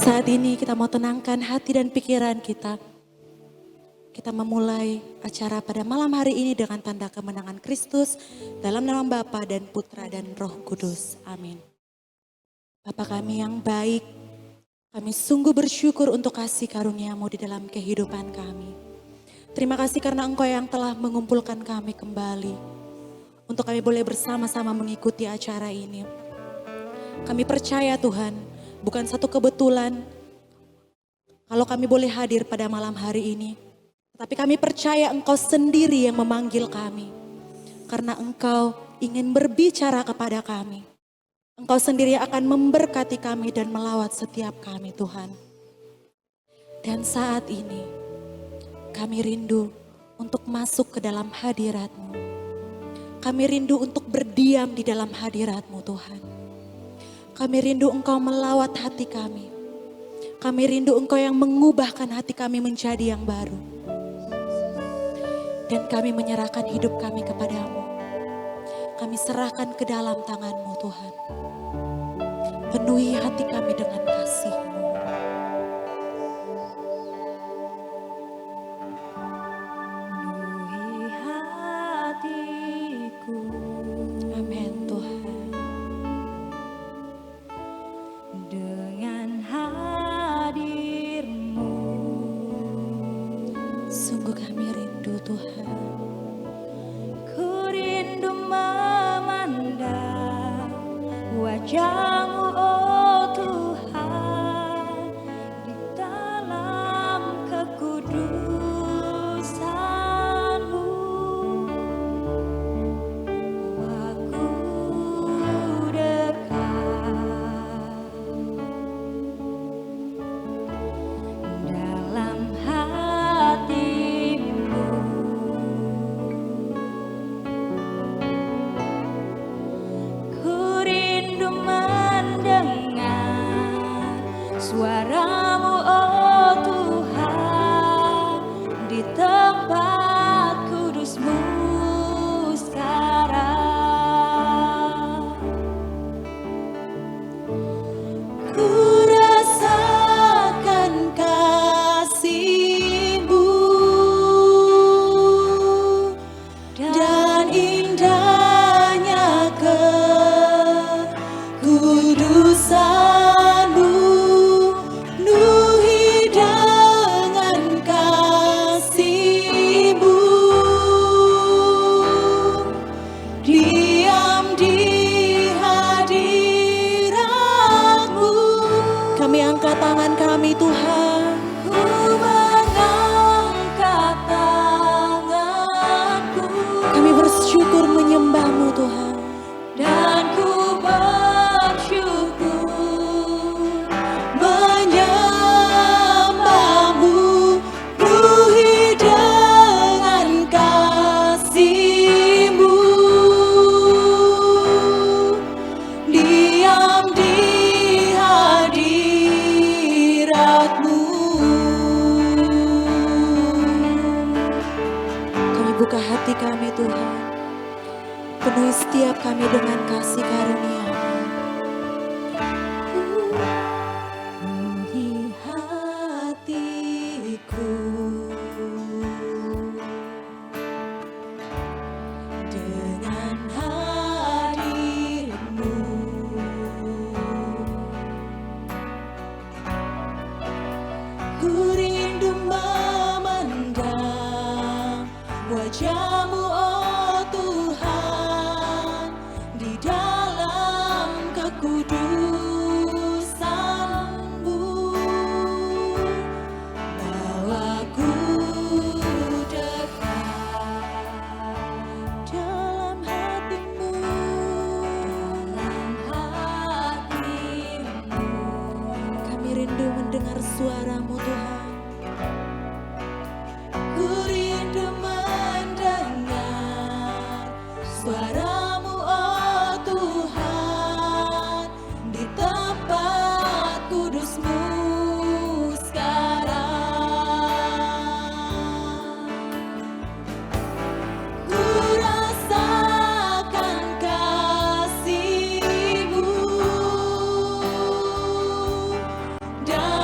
saat ini kita mau tenangkan hati dan pikiran kita. Kita memulai acara pada malam hari ini dengan tanda kemenangan Kristus dalam nama Bapa dan Putra dan Roh Kudus. Amin. Bapa kami yang baik, kami sungguh bersyukur untuk kasih karunia-Mu di dalam kehidupan kami. Terima kasih karena Engkau yang telah mengumpulkan kami kembali untuk kami boleh bersama-sama mengikuti acara ini. Kami percaya Tuhan, bukan satu kebetulan kalau kami boleh hadir pada malam hari ini. Tapi kami percaya Engkau sendiri yang memanggil kami. Karena Engkau ingin berbicara kepada kami. Engkau sendiri akan memberkati kami dan melawat setiap kami Tuhan. Dan saat ini kami rindu untuk masuk ke dalam hadirat-Mu. Kami rindu untuk berdiam di dalam hadirat-Mu Tuhan. Kami rindu Engkau melawat hati kami. Kami rindu Engkau yang mengubahkan hati kami menjadi yang baru. Dan kami menyerahkan hidup kami kepadamu. Kami serahkan ke dalam tangan-Mu Tuhan. Penuhi hati kami dengan kasih-Mu. Penuhi hatiku. Amin Tuhan. Dengan hadir-Mu. Sungguh kami rindu Tuhan. Ku rindu memandang wajah-Mu, oh Tuhan, di dalam kekudusan-Mu. Aku dekat dalam hati-Mu. Ku rindu mendengar suara-Mu, oh Tuhan, di tempat kudus-Mu sekarang. Ku rasakan kasih-Mu dan indahnya kekudusan-Mu. Penuhi dengan kasih-Mu. Diam di hadirat-Mu. Kami angkat tangan kami Tuhan. Ku mengangkat tanganku Kami bersyukur menyembah-Mu Tuhan. dan ku bersyukur Menyembah-Mu. Penuhi dengan kasih-Mu. Diam di hadirat-Mu. Kami buka hati kami Tuhan. Penuhi setiap kami dengan kasih karunia-Mu. Penuhi hatiku dengan hadir-Mu. Ku rindu memandang wajah-Mu, oh Tuhan, di dalam kekudusan-Mu. Bawaku dekat dalam hati-Mu. dalam hati-Mu. Kami rindu mendengar suara-Mu Tuhan. Ku rindu mendengar suara-Mu, oh Tuhan, di tempat kudus-Mu sekarang. Ku rasakan kasih-Mu dan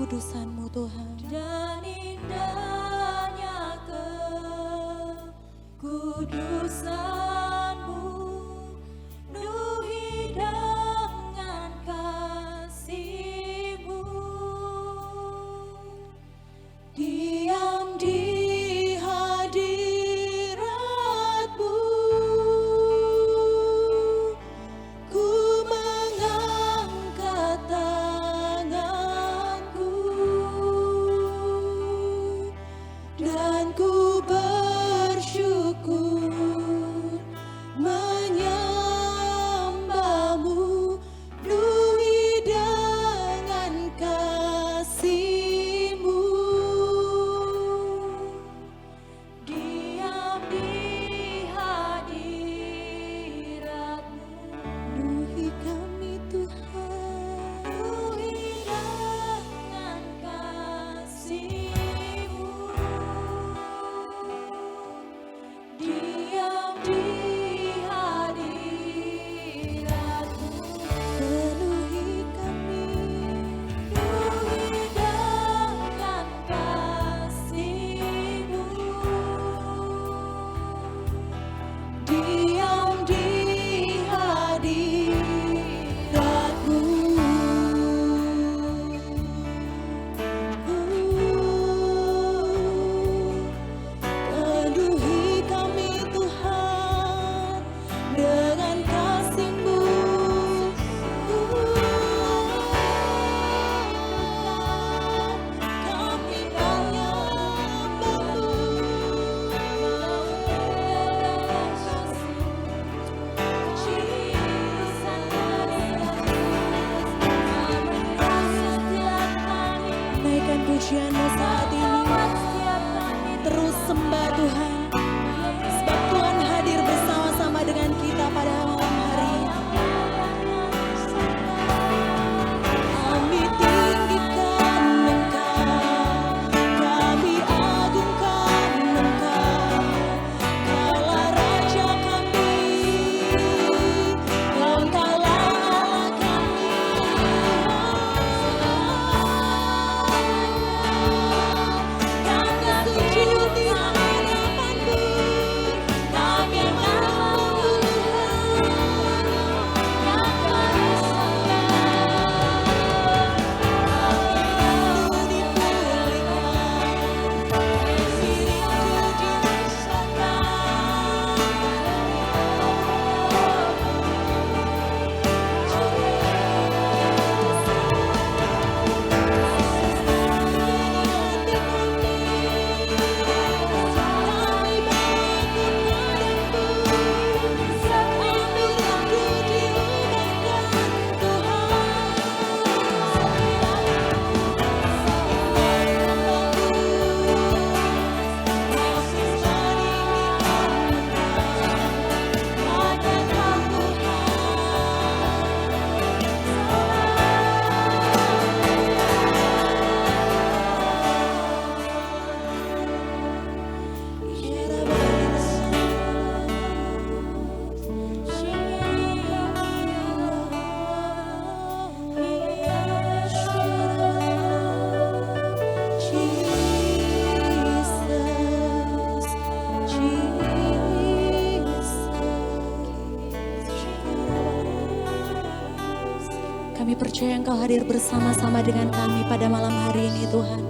kekudusan-Mu Tuhan. Dan indahnya kekudusan-Mu, penuhi dengan kasih-Mu. Diam di hadirat-Mu, ku mengangkat tanganku dan ku bersyukur menyembah-Mu, penuhi dengan kasih-Mu. Diam di hadirat-Mu, penuhi kami Tuhan, penuhi dengan kasih-Mu. Diam di hadirat-Mu, penuhi kami, penuhi dengan kasih-Mu. Diam di hadirat-Mu. Penuhi kami Tuhan dengan kasih-Mu. Kami naikkan pujian-Mu saat ini. Terus sembah Tuhan, sebab Tuhan hadir bersama-sama dengan kita pada malam hari ini. Kami tinggikan Engkau, kami agungkan Engkau, Kaulah Raja kami, Engkaulah Allah kami. Kami sujud di hadapan-Mu, kami menyembah-Mu Tuhan, yang Kami percaya Engkau hadir bersama-sama dengan kami pada malam hari ini Tuhan.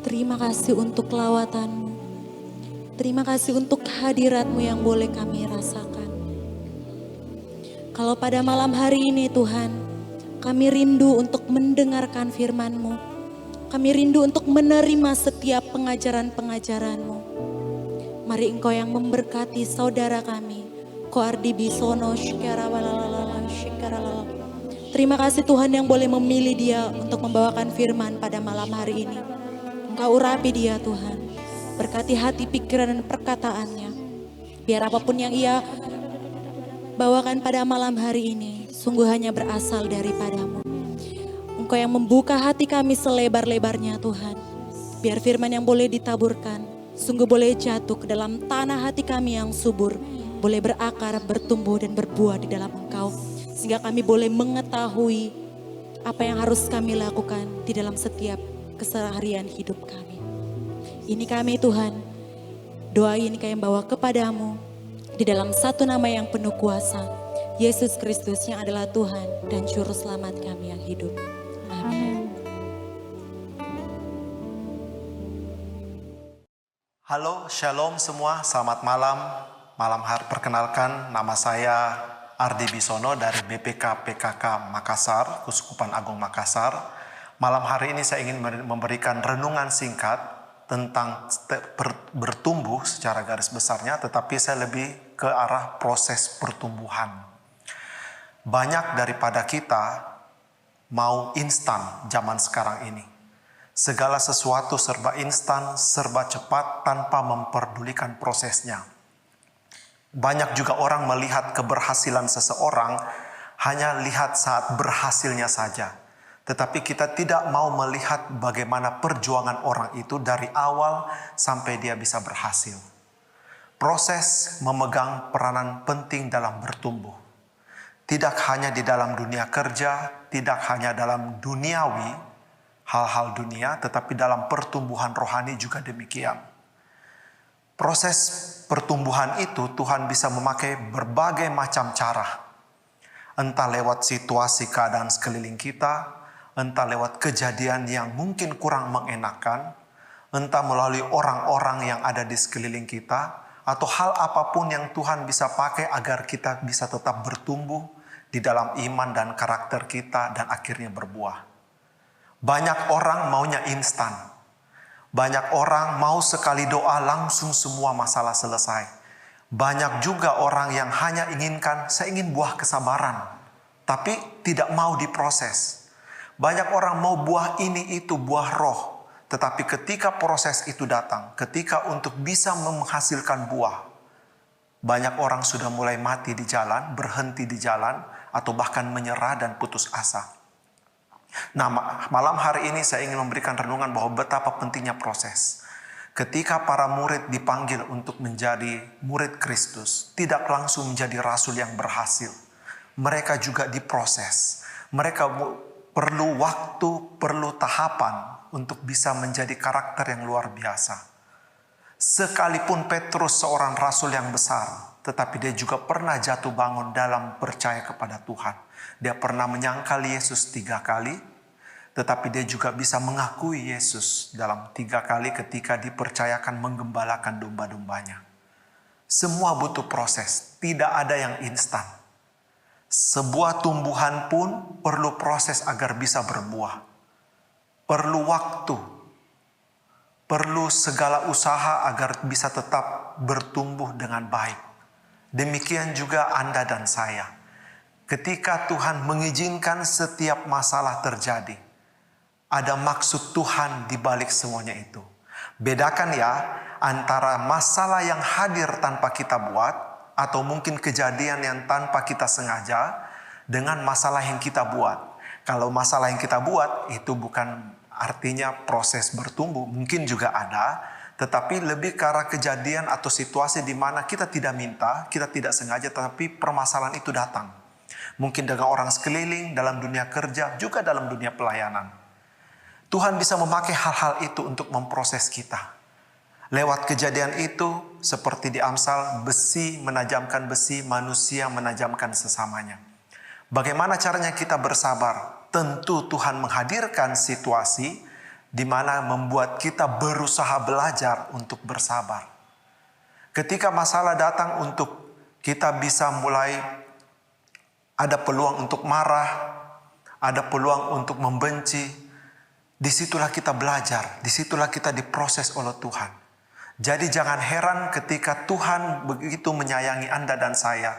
Terima kasih untuk lawatan-Mu. Terima kasih untuk hadirat-Mu yang boleh kami rasakan. Kalau pada malam hari ini Tuhan, kami rindu untuk mendengarkan firman-Mu. Kami rindu untuk menerima setiap pengajaran-pengajaran-Mu. Mari Engkau yang memberkati saudara kami. Koardi bisono shikara walalala shikara lalala. Terima kasih Tuhan yang boleh memilih dia untuk membawakan firman pada malam hari ini. Engkau urapi dia Tuhan. Berkati hati, pikiran, dan perkataannya. Biar apapun yang ia bawakan pada malam hari ini, sungguh hanya berasal daripada-Mu. Engkau yang membuka hati kami selebar-lebarnya Tuhan. Biar firman yang boleh ditaburkan, sungguh boleh jatuh ke dalam tanah hati kami yang subur. Boleh berakar, bertumbuh, dan berbuah di dalam Engkau. sehingga kami boleh mengetahui apa yang harus kami lakukan di dalam setiap keseharian hidup kami. Ini kami Tuhan, doa ini kami bawa kepadamu di dalam satu nama yang penuh kuasa, Yesus Kristus yang adalah Tuhan dan Juru Selamat kami yang hidup. Amin. Halo, shalom semua, selamat malam. Malam hari perkenalkan, nama saya Ardi Bisono dari BPK PKK Makassar, Keuskupan Agung Makassar. Malam hari ini saya ingin memberikan renungan singkat tentang bertumbuh secara garis besarnya, tetapi saya lebih ke arah proses pertumbuhan. Banyak daripada kita mau instan zaman sekarang ini. Segala sesuatu serba instan, serba cepat tanpa memperdulikan prosesnya. Banyak juga orang melihat keberhasilan seseorang hanya lihat saat berhasilnya saja. Tetapi kita tidak mau melihat bagaimana perjuangan orang itu dari awal sampai dia bisa berhasil. Proses memegang peranan penting dalam bertumbuh. Tidak hanya di dalam dunia kerja, tidak hanya dalam duniawi, hal-hal dunia, tetapi dalam pertumbuhan rohani juga demikian. Proses pertumbuhan itu Tuhan bisa memakai berbagai macam cara. Entah lewat situasi keadaan sekeliling kita, entah lewat kejadian yang mungkin kurang mengenakan, entah melalui orang-orang yang ada di sekeliling kita, atau hal apapun yang Tuhan bisa pakai agar kita bisa tetap bertumbuh di dalam iman dan karakter kita dan akhirnya berbuah. Banyak orang maunya instan. Banyak orang mau sekali doa langsung semua masalah selesai. Banyak juga orang yang hanya inginkan, saya ingin buah kesabaran. Tapi tidak mau diproses. Banyak orang mau buah ini itu, buah roh. Tetapi ketika proses itu datang, ketika untuk bisa menghasilkan buah, banyak orang sudah mulai mati di jalan, berhenti di jalan, atau bahkan menyerah dan putus asa. Nah, malam hari ini saya ingin memberikan renungan bahwa betapa pentingnya proses. Ketika para murid dipanggil untuk menjadi murid Kristus, tidak langsung menjadi rasul yang berhasil. Mereka juga diproses. Mereka perlu waktu, perlu tahapan untuk bisa menjadi karakter yang luar biasa. Sekalipun Petrus seorang rasul yang besar, tetapi dia juga pernah jatuh bangun dalam percaya kepada Tuhan. Dia pernah menyangkal Yesus 3 kali, tetapi dia juga bisa mengakui Yesus dalam 3 kali ketika dipercayakan menggembalakan domba-dombanya. Semua butuh proses, tidak ada yang instan. Sebuah tumbuhan pun perlu proses agar bisa berbuah. Perlu waktu, perlu segala usaha agar bisa tetap bertumbuh dengan baik. Demikian juga Anda dan saya. Ketika Tuhan mengizinkan setiap masalah terjadi, ada maksud Tuhan di balik semuanya itu. Bedakan ya antara masalah yang hadir tanpa kita buat, atau mungkin kejadian yang tanpa kita sengaja, dengan masalah yang kita buat. Kalau masalah yang kita buat, itu bukan artinya proses bertumbuh, mungkin juga ada, tetapi lebih ke arah kejadian atau situasi di mana kita tidak minta, kita tidak sengaja, tetapi permasalahan itu datang. Mungkin dengan orang sekeliling, dalam dunia kerja, juga dalam dunia pelayanan. Tuhan bisa memakai hal-hal itu untuk memproses kita. Lewat kejadian itu, seperti di Amsal, besi menajamkan besi, manusia menajamkan sesamanya. Bagaimana caranya kita bersabar? Tentu Tuhan menghadirkan situasi di mana membuat kita berusaha belajar untuk bersabar. Ketika masalah datang untuk kita bisa mulai ada peluang untuk marah, ada peluang untuk membenci. Disitulah kita belajar, disitulah kita diproses oleh Tuhan. Jadi jangan heran ketika Tuhan begitu menyayangi Anda dan saya.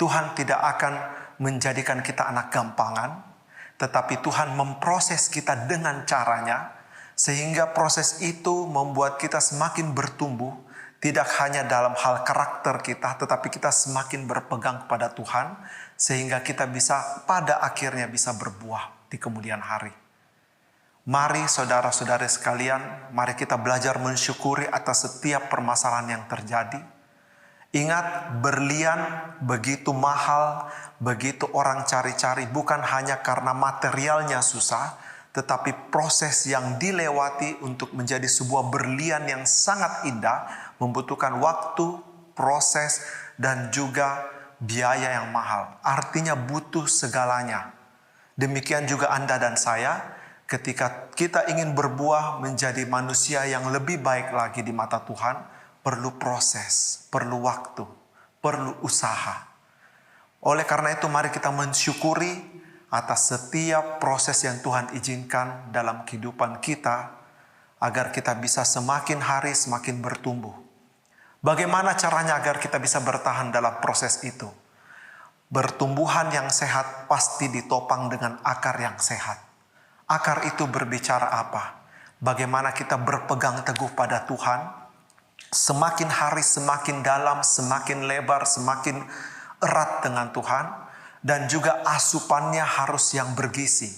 Tuhan tidak akan menjadikan kita anak gampangan, tetapi Tuhan memproses kita dengan caranya, sehingga proses itu membuat kita semakin bertumbuh, tidak hanya dalam hal karakter kita, tetapi kita semakin berpegang kepada Tuhan, sehingga kita bisa pada akhirnya bisa berbuah di kemudian hari. Mari saudara-saudara sekalian, mari kita belajar mensyukuri atas setiap permasalahan yang terjadi. Ingat, berlian begitu mahal, begitu orang cari-cari, bukan hanya karena materialnya susah, tetapi proses yang dilewati untuk menjadi sebuah berlian yang sangat indah membutuhkan waktu, proses, dan juga biaya yang mahal. Artinya butuh segalanya. Demikian juga Anda dan saya, ketika kita ingin berbuah menjadi manusia yang lebih baik lagi di mata Tuhan, perlu proses, perlu waktu, perlu usaha. Oleh karena itu mari kita mensyukuri atas setiap proses yang Tuhan izinkan dalam kehidupan kita, agar kita bisa semakin hari semakin bertumbuh. Bagaimana caranya agar kita bisa bertahan dalam proses itu? Bertumbuhan yang sehat pasti ditopang dengan akar yang sehat. Akar itu berbicara apa? Bagaimana kita berpegang teguh pada Tuhan? Semakin hari semakin dalam, semakin lebar, semakin erat dengan Tuhan. Dan juga asupannya harus yang bergizi.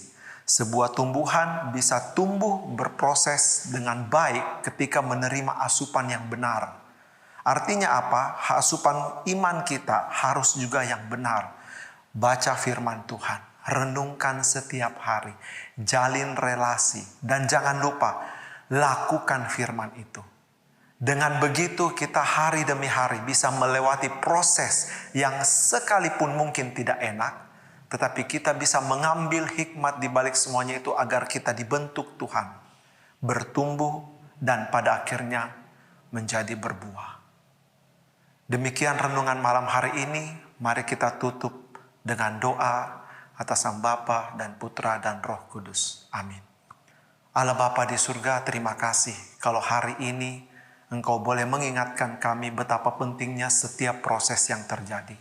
Sebuah tumbuhan bisa tumbuh berproses dengan baik ketika menerima asupan yang benar. Artinya apa? Asupan iman kita harus juga yang benar. Baca firman Tuhan, renungkan setiap hari, jalin relasi, dan jangan lupa lakukan firman itu. Dengan begitu kita hari demi hari bisa melewati proses yang sekalipun mungkin tidak enak, tetapi kita bisa mengambil hikmat di balik semuanya itu agar kita dibentuk Tuhan, bertumbuh, dan pada akhirnya menjadi berbuah. Demikian renungan malam hari ini. Mari kita tutup dengan doa atas Sang Bapa dan Putra dan Roh Kudus. Amin. Allah Bapa di surga, terima kasih kalau hari ini Engkau boleh mengingatkan kami betapa pentingnya setiap proses yang terjadi.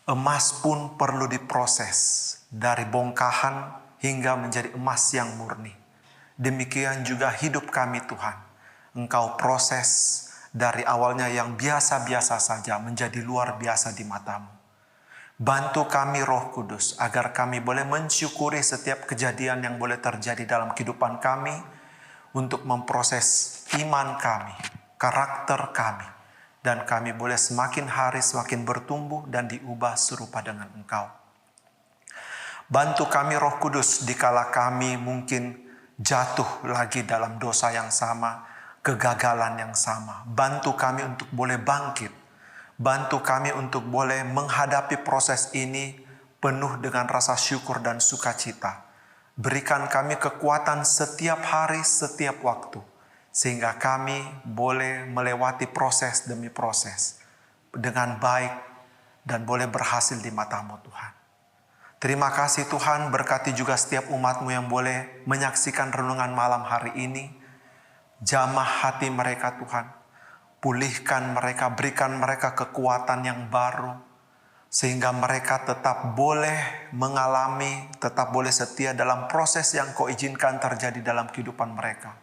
Emas pun perlu diproses dari bongkahan hingga menjadi emas yang murni. Demikian juga hidup kami Tuhan. Engkau proses dari awalnya yang biasa-biasa saja menjadi luar biasa di matamu. Bantu kami Roh Kudus agar kami boleh mensyukuri setiap kejadian yang boleh terjadi dalam kehidupan kami untuk memproses iman kami, karakter kami, dan kami boleh semakin hari semakin bertumbuh dan diubah serupa dengan Engkau. Bantu kami Roh Kudus dikala kami mungkin jatuh lagi dalam dosa yang sama, kegagalan yang sama. Bantu kami untuk boleh bangkit. Bantu kami untuk boleh menghadapi proses ini penuh dengan rasa syukur dan sukacita. Berikan kami kekuatan setiap hari, setiap waktu. Sehingga kami boleh melewati proses demi proses dengan baik dan boleh berhasil di mata-Mu Tuhan. Terima kasih Tuhan, berkati juga setiap umat-Mu yang boleh menyaksikan renungan malam hari ini. Jamah hati mereka Tuhan, pulihkan mereka, berikan mereka kekuatan yang baru. Sehingga mereka tetap boleh mengalami, tetap boleh setia dalam proses yang Kau izinkan terjadi dalam kehidupan mereka.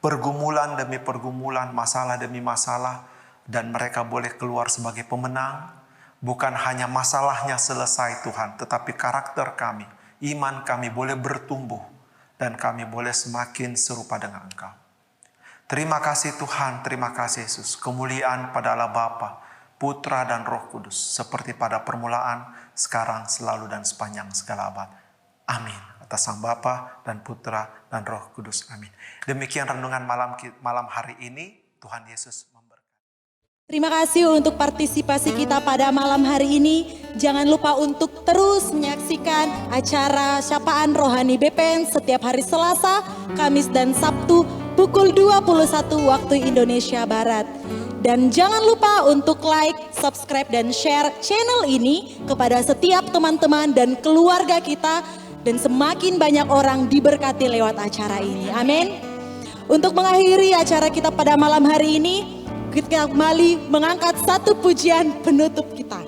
Pergumulan demi pergumulan, masalah demi masalah, dan mereka boleh keluar sebagai pemenang. Bukan hanya masalahnya selesai Tuhan, tetapi karakter kami, iman kami boleh bertumbuh, dan kami boleh semakin serupa dengan Engkau. Terima kasih Tuhan, terima kasih Yesus. Kemuliaan pada Allah Bapa, Putra dan Roh Kudus, seperti pada permulaan, sekarang, selalu, dan sepanjang segala abad. Amin. Atas Sang Bapa dan Putra dan Roh Kudus. Amin. Demikian renungan malam hari ini. Tuhan Yesus memberkati. Terima kasih untuk partisipasi kita pada malam hari ini. Jangan lupa untuk terus menyaksikan acara Syapaan Rohani BPN setiap hari Selasa, Kamis, dan Sabtu pukul 21 waktu Indonesia Barat. Dan jangan lupa untuk like, subscribe, dan share channel ini kepada setiap teman-teman dan keluarga kita. Dan semakin banyak orang diberkati lewat acara ini. Amin. Untuk mengakhiri acara kita pada malam hari ini, kita kembali mengangkat satu pujian penutup kita.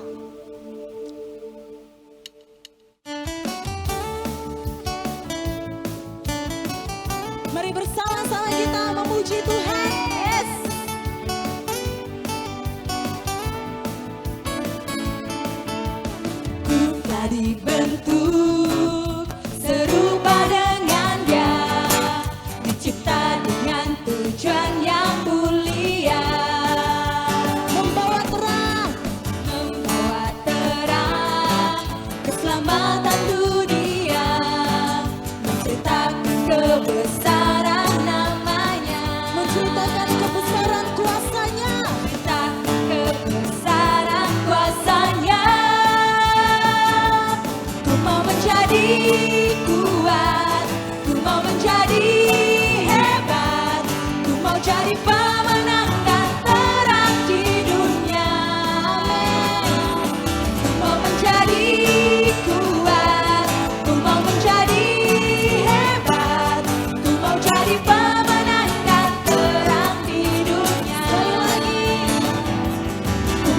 Mari bersama-sama kita memuji Tuhan. Yes. Ku telah dibentuk serupa dengan Dia, dicipta dengan tujuan yang mulia, membawa terang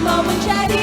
mau menjadi